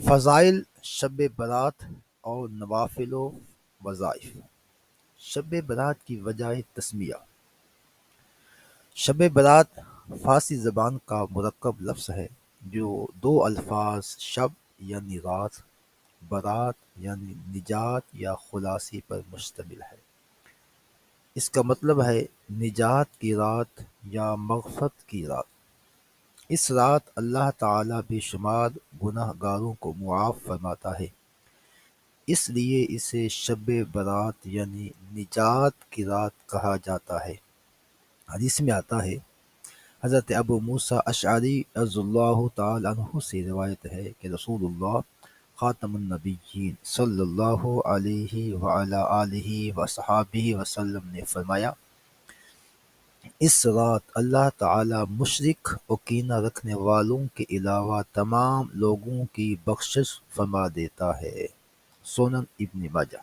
فضائل شب برات اور نوافل و وظائف۔ شب برات کی وجہ تسمیہ۔ شب برات فارسی زبان کا مرکب لفظ ہے جو دو الفاظ شب یعنی رات، برات یعنی نجات یا خلاصی پر مشتمل ہے۔ اس کا مطلب ہے نجات کی رات یا مغفرت کی رات۔ اس رات اللہ تعالیٰ بے شمار گناہ گاروں کو معاف فرماتا ہے، اس لیے اسے شب برات یعنی نجات کی رات کہا جاتا ہے۔ حدیث میں آتا ہے، حضرت ابو موسیٰ اشعری رضی اللہ تعالی عنہ سے روایت ہے کہ رسول اللہ خاتم النبیین صلی اللہ علیہ وعلی آلہ وصحابہ وسلم نے فرمایا، اس رات اللہ تعالی مشرک و کینہ رکھنے والوں کے علاوہ تمام لوگوں کی بخشش فرما دیتا ہے۔ سنن ابن ماجہ۔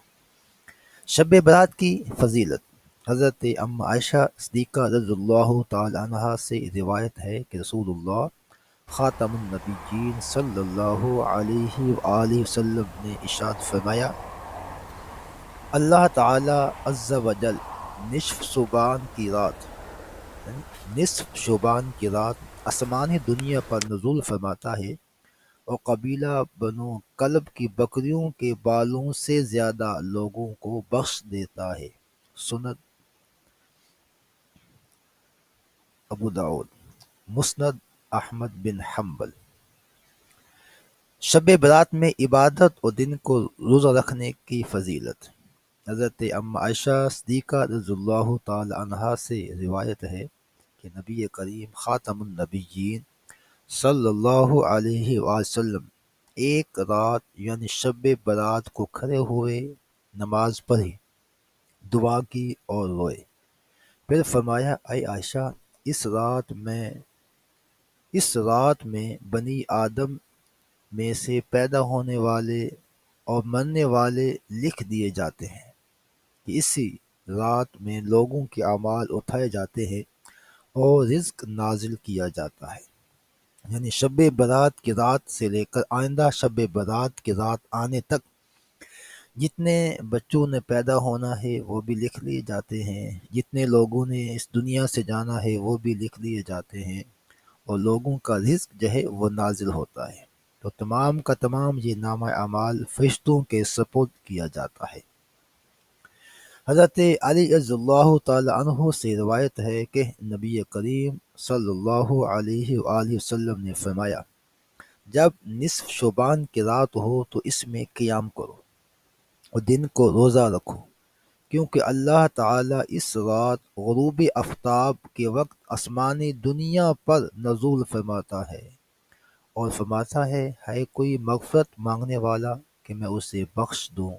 شب برات کی فضیلت۔ حضرت ام عائشہ صدیقہ رضی اللہ تعالی عنہا سے روایت ہے کہ رسول اللہ خاتم النبیین صلی اللہ علیہ وآلہ وسلم نے ارشاد فرمایا، اللہ تعالی عز و جل نصف شعبان کی رات آسمانی دنیا پر نزول فرماتا ہے اور قبیلہ بنو کلب کی بکریوں کے بالوں سے زیادہ لوگوں کو بخش دیتا ہے۔ سنن ابو داؤد۔ مسند احمد بن حنبل۔ شب برات میں عبادت اور دن کو روزہ رکھنے کی فضیلت۔ حضرت ام عائشہ صدیقہ رضی اللہ تعالی عنہا سے روایت ہے کہ نبی کریم خاتم النبیین صلی اللہ علیہ وآلہ وسلم ایک رات یعنی شب برات کو کھڑے ہوئے نماز پڑھی، دعا کی اور روئے۔ پھر فرمایا، اے عائشہ، اس رات میں بنی آدم میں سے پیدا ہونے والے اور مرنے والے لکھ دیے جاتے ہیں کہ اسی رات میں لوگوں کے اعمال اٹھائے جاتے ہیں اور رزق نازل کیا جاتا ہے۔ یعنی شب برات کی رات سے لے کر آئندہ شب برات کی رات آنے تک جتنے بچوں نے پیدا ہونا ہے وہ بھی لکھ لیے جاتے ہیں، جتنے لوگوں نے اس دنیا سے جانا ہے وہ بھی لکھ لیے جاتے ہیں، اور لوگوں کا رزق جو ہے وہ نازل ہوتا ہے۔ تو تمام کا تمام یہ نامہ اعمال فرشتوں کے سپرد کیا جاتا ہے۔ حضرت علی رضی اللہ تعالی عنہ سے روایت ہے کہ نبی کریم صلی اللہ علیہ وآلہ وسلم نے فرمایا، جب نصف شعبان کی رات ہو تو اس میں قیام کرو اور دن کو روزہ رکھو، کیونکہ اللہ تعالیٰ اس رات غروب آفتاب کے وقت آسمانی دنیا پر نزول فرماتا ہے اور فرماتا ہے کوئی مغفرت مانگنے والا کہ میں اسے بخش دوں،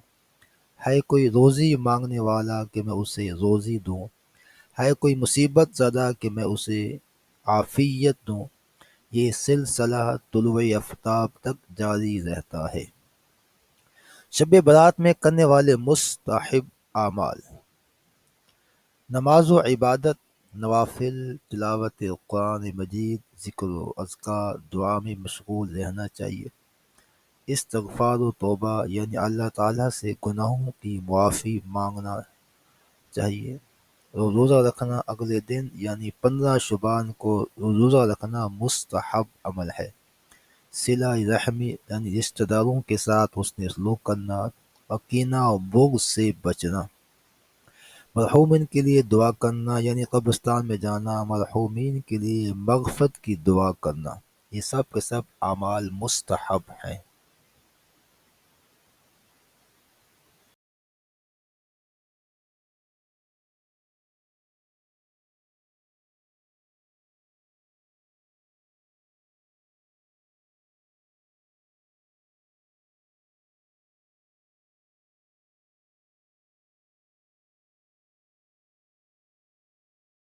ہے کوئی روزی مانگنے والا کہ میں اسے روزی دوں، ہے کوئی مصیبت زدہ کہ میں اسے عافیت دوں۔ یہ سلسلہ طلوع آفتاب تک جاری رہتا ہے۔ شب برات میں کرنے والے مستحب اعمال: نماز و عبادت، نوافل، تلاوت قرآن مجید، ذکر و اذکار، دعا میں مشغول رہنا چاہیے، استغفار و توبہ یعنی اللہ تعالیٰ سے گناہوں کی معافی مانگنا چاہیے، اور روزہ رکھنا اگلے دن یعنی 15 شعبان کو روزہ رکھنا مستحب عمل ہے۔ صلہ رحمی یعنی رشتہ داروں کے ساتھ حسن سلوک کرنا اور کینہ و بغض سے بچنا، مرحومین کے لیے دعا کرنا یعنی قبرستان میں جانا، مرحومین کے لیے مغفرت کی دعا کرنا، یہ سب کے سب اعمال مستحب ہیں۔